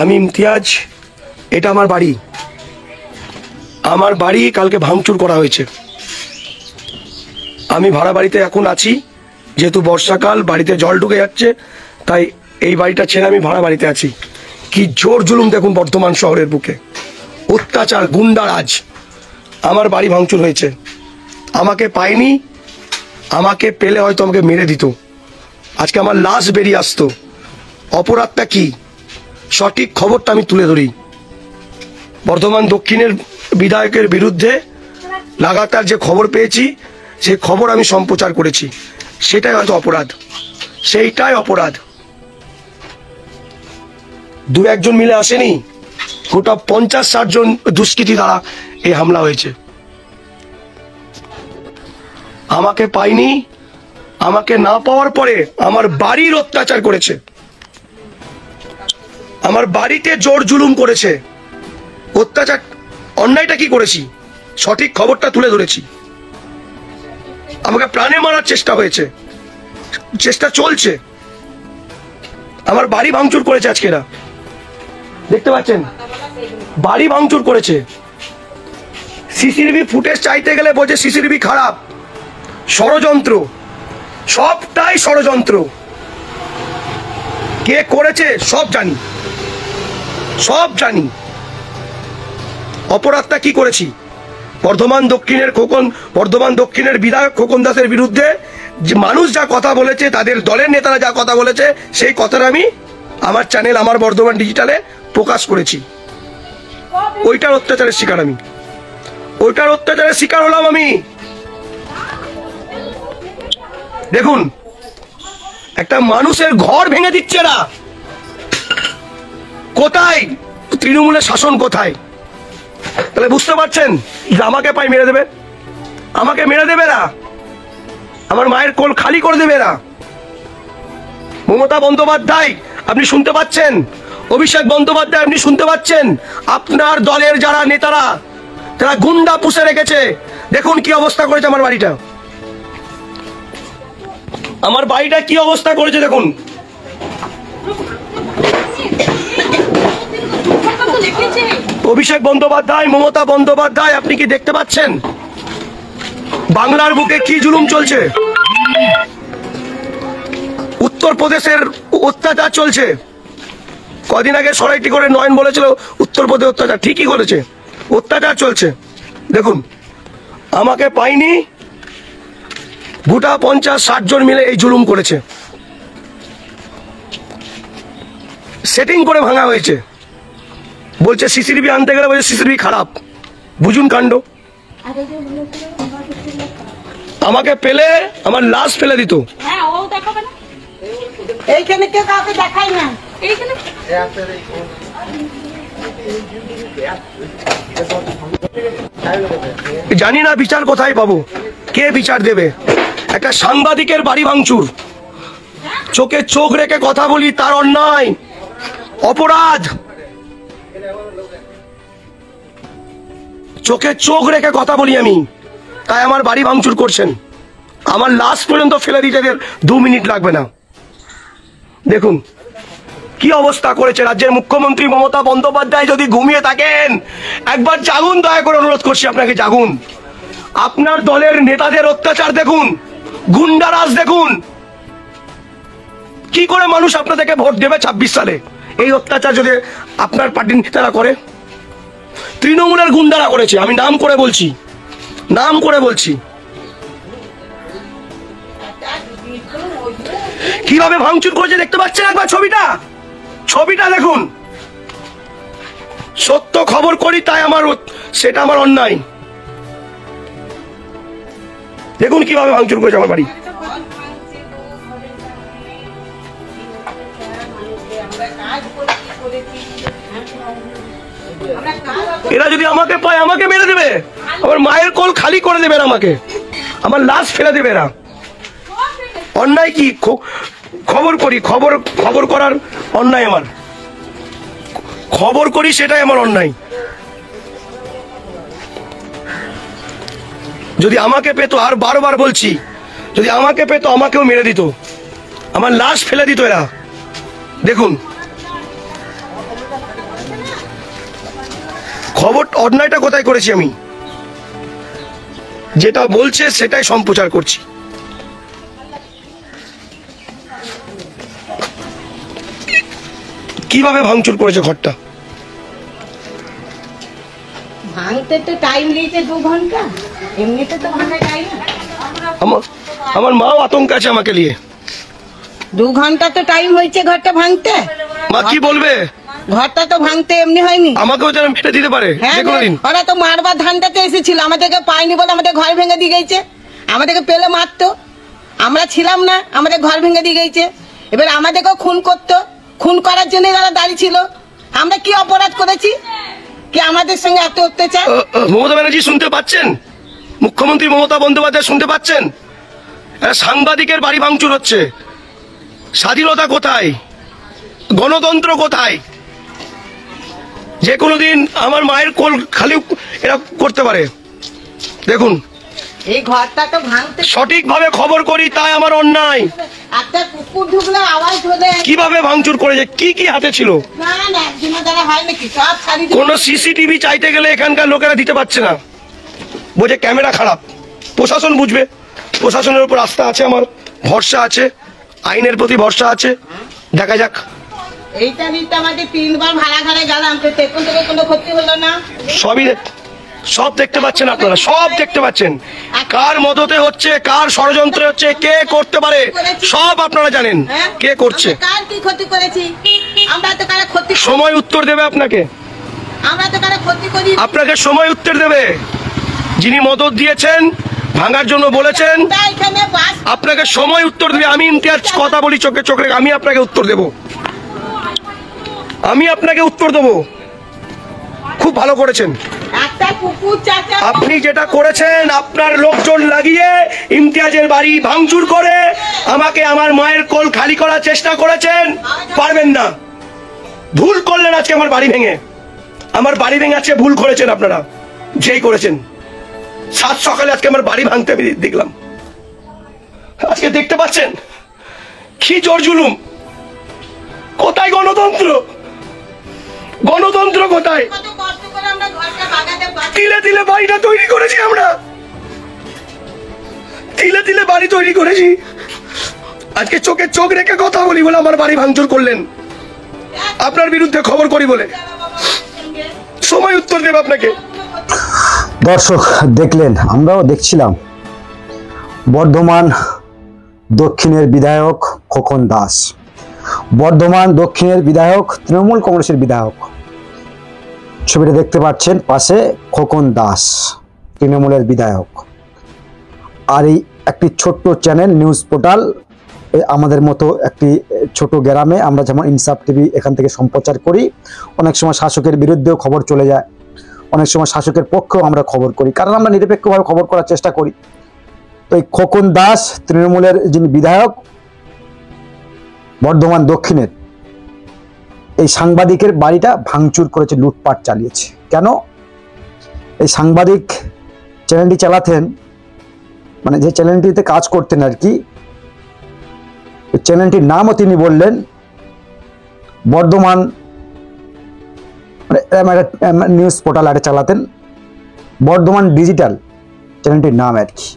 আমি ইমতিয়াজ, এটা আমার বাড়ি। আমার বাড়ি কালকে ভাঙচুর করা হয়েছে। আমি ভাড়া বাড়িতে এখন আছি, যেহেতু বর্ষাকাল, বাড়িতে জল ঢুকে যাচ্ছে, তাই এই বাড়িটা ছেড়ে আমি ভাড়া বাড়িতে আছি। কি জোর জুলুম দেখুন বর্ধমান শহরের বুকে, অত্যাচার, গুন্ডারাজ। আমার বাড়ি ভাঙচুর হয়েছে, আমাকে পায়নি, আমাকে পেলে হয়তো আমাকে মেরে দিত। আজকে আমার লাশ বেরিয়ে আসতো। অপরাধটা কি, সঠিক খবরটা আমি তুলে ধরি। বর্ধমান দক্ষিণের বিধায়কের বিরুদ্ধে লাগাতার যে খবর পেয়েছি, সেই খবর আমি সম্প্রচার করেছি। সেটাই হয়তো অপরাধ, সেইটাই অপরাধ। দু একজন মিলে আসেনি, গোটা 50-60 জন দুষ্কৃতী দ্বারা এই হামলা হয়েছে। আমাকে পাইনি, আমাকে না পাওয়ার পরে আমার বাড়ির অত্যাচার করেছে, আমার বাড়িতে জোর জুলুম করেছে। অত্যাচার, অন্যায়টা কি করেছি, সঠিক খবরটা তুলে ধরেছি। আমাকে প্রাণে মারার চেষ্টা হয়েছে, চেষ্টা চলছে। আমার বাড়ি ভাঙচুর করেছে আজকে এরা, দেখতে পাচ্ছেন, বাড়ি ভাঙচুর করেছে। সিসিটিভি ফুটেজ চাইতে গেলে বলছে সিসিটিভি খারাপ। ষড়যন্ত্র, সবটাই ষড়যন্ত্র। কে করেছে সব জানি, সব জানি। অপরাধটা কি করেছি, বর্ধমান দক্ষিণের বিধায়ক খোকন দাসের বিরুদ্ধে যে মানুষ যা কথা বলেছে, তাদের দলের নেতারা যা কথা বলেছে, সেই কথাটা আমি আমার চ্যানেল, আমার বর্ধমান ডিজিটালে প্রকাশ করেছি। ওইটার অত্যাচারের শিকার আমি, ওইটার অত্যাচারের শিকার হলাম আমি। দেখুন, একটা মানুষের ঘর ভেঙে দিচ্ছে না। কোথায় তৃণমূলের শাসন, কোথায়? তাহলে বুঝতে পারছেন যে আমাকে পাই মেরে দেবে, আমাকে মেরে দেবে না, আমার মায়ের কোল খালি করে দেবে না। মমতা বন্দ্যোপাধ্যায় আপনি শুনতে পাচ্ছেন, অভিষেক বন্দ্যোপাধ্যায় আপনি শুনতে পাচ্ছেন, আপনার দলের যারা নেতারা, যারা গুন্ডা পুষে রেখেছে, দেখুন কি অবস্থা করেছে আমার বাড়িটা। আমার বাড়িটা কি অবস্থা করেছে দেখুন। অভিষেক বন্দ্যোপাধ্যায়, মমতা বন্দ্যোপাধ্যায়, আপনি কি দেখতে পাচ্ছেন বাংলার বুকে কি জুলুম চলছে? উত্তরপ্রদেশের অত্যাচার চলছে। কদিন আগে সরাইটি করে নয়ন বলেছিল উত্তরপ্রদেশ অত্যাচার, ঠিকই করেছে, অত্যাচার চলছে। দেখুন, আমাকে পাইনি, গোটা 50-60 জন মিলে এই জুলুম করেছে। সেটিং করে ভাঙা হয়েছে। বলছে সিসিটিভি আনতে গেলে বলছে সিসিটিভি খারাপ। বুঝুন কাণ্ড। আমাকে পেলে আমার লাশ ফেলে দিত। জানি না বিচার কোথায় পাবো, কে বিচার দেবে। একটা সাংবাদিকের বাড়ি ভাঙচুর, চোখে চোখ রেখে কথা বলি, তার অন্যায়, অপরাধ। চোখে চোখ রেখে কথা বলি আমি, তাই আমার বাড়ি ভাঙচুর করছেন। আমার লাশ পর্যন্ত ফেলে দিতে 2 মিনিট লাগবে না। দেখুন কি অবস্থা করেছে রাজ্যের মুখ্যমন্ত্রী মমতা বন্দ্যোপাধ্যায়। যদি ঘুমিয়ে থাকেন, একবার জাগুন, দয়া করে অনুরোধ করছি আপনাকে, জাগুন। আপনার দলের নেতাদের অত্যাচার দেখুন, গুন্ডারাজ দেখুন। কি করে মানুষ আপনাদেরকে ভোট দেবে 26 সালে? এই অত্যাচার যদি আপনার পার্টির নেতারা করে, তৃণমূলের গুন্ডারা করেছে। আমি নাম করে বলছি, নাম করে বলছি। কিভাবে ভাঙচুর করেছে দেখতে পাচ্ছেন, একবার ছবিটা, ছবিটা দেখুন। সত্য খবর করি, তাই আমার, সেটা আমার অন্যায়। দেখুন কিভাবে ভাঙচুর করেছে আমার বাড়ি। এরা যদি আমাকে পায়, আমাকে মেরে দেবে, আমার মায়ের কোল খালি করে দেবে, আমাকে, আমার লাশ ফেলে দেবে না। অন্যায় কি? খবর করি, খবর করার অন্যায় আমার, খবর করি, সেটাই আমার অন্যায়। যদি আমাকে পেতো, আর বারবার বলছি, যদি আমাকে পেতো আমাকেও মেরে দিত, আমার লাশ ফেলে দিত এরা। দেখুন খবর অন্যায়টা কোথায় করেছি আমি? যেটা বলছে সেটাই সম্প্রচার করছি। কিভাবে ভাঙচুর করেছে ঘরটা? ভাঙতে তো টাইম লিয়েছে 2 ঘন্টা, এমনিতে তো ভাঙা যায় না। আমার মাও আতঙ্ক আছে আমাকে নিয়ে। 2 ঘন্টা তো টাইম হয়েছে ঘরটা ভাঙতে। মা কি বলবে? ঘরটা তো ভাঙতে এমনি হয়নি। আমাকেও যেন মেরে দিতে পারে যে কোনো দিন। ওরা তো মারবার ধানটাতে এসেছিল, আমাদেরকে পায়নি বলে আমাদের ঘর ভেঙে দিয়ে গেছে। আমাদেরকে পেলে মারতো, আমরা ছিলাম না, আমাদের ঘর ভেঙে দিয়ে গেছে। এবার আমাদেরকেও খুন করতো, খুন করার জন্য তারা দাঁড়িয়ে ছিল। আমরা কি অপরাধ করেছি কি আমাদের সঙ্গে এত অত্যাচার? মমতা ব্যানার্জি শুনতে পাচ্ছেন? মুখ্যমন্ত্রী মমতা বন্দ্যোপাধ্যায় শুনতে পাচ্ছেন? সাংবাদিকের বাড়ি ভাঙচুর হচ্ছে। স্বাধীনতা কোথায়? গণতন্ত্র কোথায়? যে কোনো দিন আমার মায়ের কোল খালি এরা করতে পারে। দেখুন, এই ঘরটা তো ভাঙতে সঠিকভাবে খবর করি তাই আমার অন্যায়। একটা কুকুর ঢুকলে আওয়াজ ধরে কিভাবে ভাঙচুর করেছে, কি কি হাতে ছিল? না না একদিনের দ্বারা হয় নাকি? সব ছাড়ি কোন সিসিটিভি চাইতে গেলে এখানকার লোকেরা দিতে পারছে না, বোঝে ক্যামেরা খারাপ। প্রশাসন বুঝবে, প্রশাসনের উপর আস্থা আছে, আমার ভরসা আছে, আইনের প্রতি ভরসা আছে। দেখা যাক। এইটা নিতে আমাকে 3 বার ভাড়া ঘরে গেলাম, তো এখন থেকে কোনো ক্ষতি হলো না। সব দেখতে পাচ্ছেন আপনারা, সব দেখতে পাচ্ছেন। কার মদতে হচ্ছে, কার ষড়যন্ত্রে হচ্ছে, কে করতে পারে সব আপনারা জানেন। কে করছে, কার কি ক্ষতি করেছি? আমরা তো কারো ক্ষতি, সময় উত্তর দেবে আপনাকে। আমরা তো কারো ক্ষতি করি। আপনাকে সময় উত্তর দেবে। যিনি মদত দিয়েছেন, ভাঙার জন্য বলেছেন, এখানে বাস আপনাকে সময় উত্তর দেবে। আমি ইমতিয়াজ কথা বলি চোখে চোখে, আমি আপনাকে উত্তর দেব, আমি আপনাকে উত্তর দেব। খুব ভালো করেছেন একটা কুকুর চাচা, আপনি যেটা করেছেন। আপনার লোকজন লাগিয়ে ইমতিয়াজের বাড়ি ভাঙচুর করে আমাকে আমার মায়ের কোল খালি করার চেষ্টা করেছেন, পারবেন না। ভুল করলেন আজকে আমার বাড়ি ভেঙে। আমার বাড়ি ভেঙে আজকে ভুল করেছেন আপনারা, যেই করেছেন। 7 সকালে আজকে আমার বাড়ি ভাঙতে আমি দেখলাম। আজকে দেখতে পাচ্ছেন কি জোর জুলুম। কোথায় গণতন্ত্র? গণতন্ত্র কোথায়? কত কষ্ট করে আমরা ঘরটা ভাঙাতে পারি। তিলে তিলে বাড়িটা তৈরি করেছি আমরা, তিলে তিলে বাড়ি তৈরি করেছি। আজকে চোখে চোখ রেখে কথা বলি বলে আমার বাড়ি ভাঙচুর করলেন, আপনার বিরুদ্ধে খবর করি বলে। সময় উত্তর দেবে আপনাকে। দর্শক দেখলেন, আমরাও দেখছিলাম, বর্ধমান দক্ষিণের বিধায়ক খোকন দাস, বর্ধমান দক্ষিণের বিধায়ক, তৃণমূল কংগ্রেসের বিধায়ক। ছবিটা দেখতে পাচ্ছেন, পাশে খোকন দাস তৃণমূলের বিধায়ক। আর এই একটি ছোট্ট চ্যানেল, নিউজ পোর্টাল, আমাদের মতো একটি ছোট গ্রামে আমরা যেমন ইনসাফ টিভি এখান থেকে সম্প্রচার করি। অনেক সময় শাসকের বিরুদ্ধেও খবর চলে যায়, অনেক সময় শাসকের পক্ষেও আমরা খবর করি, কারণ আমরা নিরপেক্ষভাবে খবর করার চেষ্টা করি। তো এই খোকন দাস তৃণমূলের যিনি বিধায়ক বর্ধমান দক্ষিণের, এই সাংবাদিকের বাড়িটা ভাঙচুর করেছে, লুটপাট চালিয়েছে। কেন? এই সাংবাদিক চ্যানেলটি চালাতেন, মানে যে চ্যানেলটিতে কাজ করতেন আর কি, চ্যানেলটির নামও তিনি বললেন বর্ধমান, নিউজ পোর্টাল আরে চালাতেন, বর্ধমান ডিজিটাল চ্যানেলটির নাম আর কি।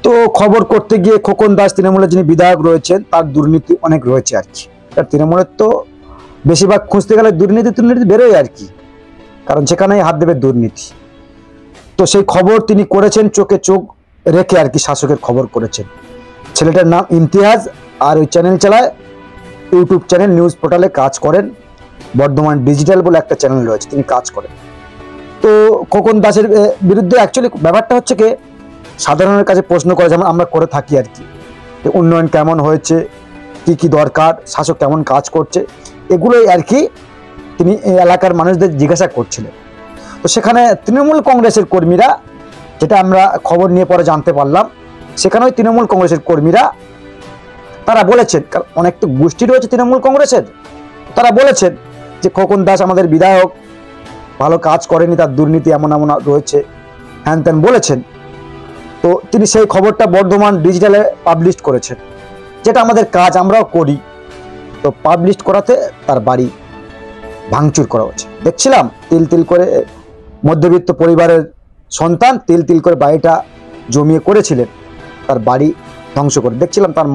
তো খবর করতে গিয়ে খোকন দাস তৃণমূলের যিনি বিধায়ক রয়েছেন, তার দুর্নীতি অনেক রয়েছে আর কি। তৃণমূলের তো বেশিরভাগ খুঁজতে গেলে দুর্নীতি বেরোয় আর কি, কারণ সেখানেই হাত দেবে দুর্নীতি। তো সেই খবর তিনি করেছেন, চোখে চোখ রেখে আর কি শাসকের খবর করেছেন। ছেলেটার নাম ইমতিয়াজ, আর ওই চ্যানেল চালায়, ইউটিউব চ্যানেল, নিউজ পোর্টালে কাজ করেন। বর্ধমান ডিজিটাল বলে একটা চ্যানেল রয়েছে, তিনি কাজ করেন। তো খোকন দাসের বিরুদ্ধে অ্যাকচুয়ালি ব্যাপারটা হচ্ছে কি, সাধারণের কাছে প্রশ্ন করে, যেমন আমরা করে থাকি আর কি, উন্নয়ন কেমন হয়েছে, কি কি দরকার, শাসক কেমন কাজ করছে, এগুলোই আর কি তিনি এলাকার মানুষদের জিজ্ঞাসা করছিলেন। তো সেখানে তৃণমূল কংগ্রেসের কর্মীরা, যেটা আমরা খবর নিয়ে পরে জানতে পারলাম, সেখানে ওই তৃণমূল কংগ্রেসের কর্মীরা তারা বলেছেন, কারণ অনেক তো গোষ্ঠী রয়েছে তৃণমূল কংগ্রেসের, তারা বলেছেন যে খোকন দাস আমাদের বিধায়ক, ভালো কাজ করেনি, তার দুর্নীতি এমন এমন রয়েছে, হ্যান ত্যান বলেছেন। তো তিনি সেই খবরটা বর্ধমান ডিজিটালে পাবলিশ করেছেন, যেটা আমাদের কাজ, আমরাও করি। তো পাবলিশ করাতে তার বাড়ি ভাঙচুর করা হচ্ছে। দেখছিলাম তিল তিল করে মধ্যবিত্ত পরিবারের সন্তান তিল তিল করে বাড়িটা জমিয়ে করেছিলেন, তার বাড়ি ধ্বংস করে। দেখছিলাম তার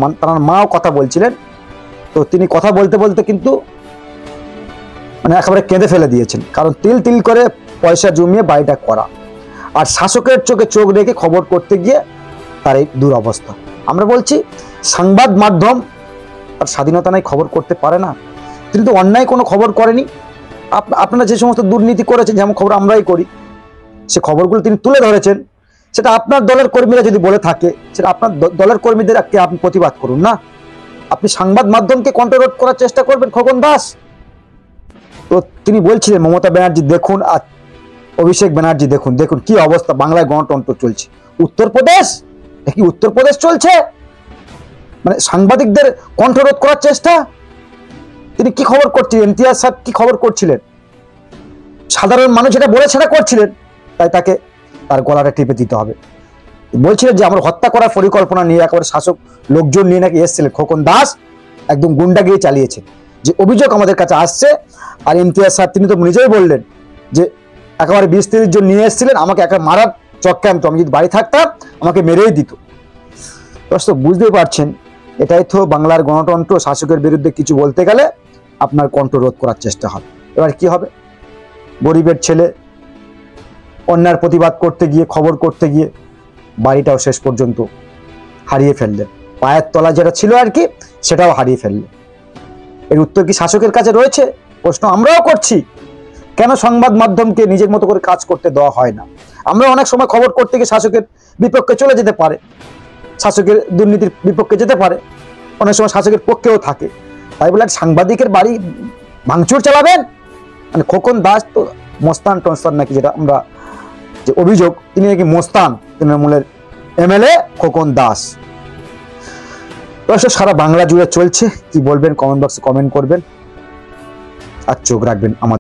মাও কথা বলছিলেন, তো তিনি কথা বলতে বলতে কিন্তু মানে একেবারে কেঁদে ফেলে দিয়েছেন, কারণ তিল তিল করে পয়সা জমিয়ে বাড়িটা করা, আর শাসকের চোখে চোখ রেখে খবর করতে গিয়ে তার এই দুরবস্থা। আমরা বলছি সংবাদ মাধ্যম আর স্বাধীনতা নাই, খবর করতে পারে না। তিনি তো অন্যায় কোনো খবর করেনি। আপনারা যে সমস্ত দুর্নীতি করেছেন, যেমন খবর আমরাই করি, সে খবরগুলো তিনি তুলে ধরেছেন। সেটা আপনার দলের কর্মীরা যদি বলে থাকে, সেটা আপনার দলের কর্মীদের আপনি প্রতিবাদ করুন না। আপনি সংবাদ মাধ্যমকে কন্ট্রোল করার চেষ্টা করবেন খোকন দাস। তো তিনি বলছিলেন মমতা ব্যানার্জি দেখুন আর অভিষেক ব্যানার্জি দেখুন, দেখুন কি অবস্থা, বাংলায় গণতন্ত্র চলছে। উত্তরপ্রদেশ, কি উত্তরপ্রদেশ চলছে, মানে সাংবাদিকদের কণ্ঠরোধ করার চেষ্টা। তিনি কি খবর করছিলেন, ইমতিয়াজ সাহেব কি খবর করছিলেন, সাধারণ মানুষ যেটা বলে সেটা করছিলেন, তাই তাকে তার গলাটা টিপে দিতে হবে। বলছিলেন যে আমরা হত্যা করার পরিকল্পনা নিয়ে একেবারে শাসক লোকজন নিয়ে নাকি এসেছিলেন। খোকন দাস একদম গুন্ডাগিরি চালিয়েছেন, যে অভিযোগ আমাদের কাছে আসছে। আর ইমতিয়াজ সাহেব তিনি তো নিজেই বললেন যে একেবারে 20-30 জন নিয়ে এসেছিলেন, আমাকে একা মারার চক্রান্ত, আমি যদি বাড়ি থাকতাম আমাকে মেরেই দিত। তো বুঝতেই পারছেন, এটাই তো বাংলার গণতন্ত্র। শাসকের বিরুদ্ধে কিছু বলতে গেলে আপনার কণ্ঠ রোধ করার চেষ্টা হবে। এবার কি হবে, গরিবের ছেলে অন্যায়ের প্রতিবাদ করতে গিয়ে, খবর করতে গিয়ে বাড়িটাও শেষ পর্যন্ত হারিয়ে ফেললেন। পায়ের তলা যেটা ছিল আর কি, সেটাও হারিয়ে ফেললেন। এর উত্তর কি শাসকের কাছে রয়েছে? প্রশ্ন আমরাও করছি। কেন সংবাদ মাধ্যমকে নিজের মতো করে কাজ করতে দেওয়া হয় না? আমরা অনেক সময় খবর করতে গিয়ে শাসকের বিপক্ষে চলে যেতে পারে, শাসকের দুর্নীতির বিপক্ষে যেতে পারে, অনেক সময় শাসকের পক্ষেও থাকে। তাই বলে সাংবাদিকের বাড়ি ভাঙচুর চালাবেন? মানে খোকন দাস তো মোস্তান টনস্তান নাকি, যেটা আমরা যে অভিযোগ, তিনি নাকি মোস্তান, তৃণমূলের এমএলএ খোকন দাস। সারা বাংলা জুড়ে চলছে। কি বলবেন কমেন্ট বক্সে কমেন্ট করবেন, আর চোখ রাখবেন আমাদের।